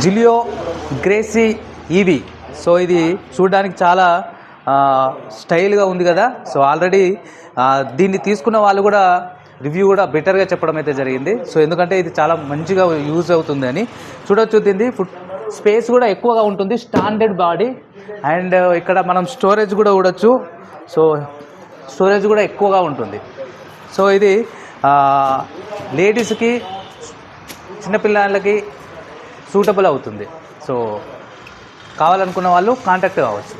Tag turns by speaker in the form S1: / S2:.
S1: జిలియో Gracie EV. So ఇది చూడడానికి చాలా స్టైల్గా ఉంది కదా. సో ఆల్రెడీ దీన్ని తీసుకున్న వాళ్ళు కూడా రివ్యూ కూడా బెటర్గా చెప్పడం అయితే జరిగింది. సో ఎందుకంటే ఇది చాలా మంచిగా యూజ్ అవుతుంది అని చూడొచ్చు. దీన్ని ఫుడ్ స్పేస్ కూడా ఎక్కువగా ఉంటుంది, స్టాండర్డ్ బాడీ. అండ్ ఇక్కడ మనం స్టోరేజ్ కూడా చూడొచ్చు. సో స్టోరేజ్ కూడా ఎక్కువగా ఉంటుంది. సో ఇది లేడీస్కి చిన్నపిల్లలకి సూటబుల్ అవుతుంది. సో కావాలనుకున్న వాళ్ళు కాంటాక్ట్ కావచ్చు.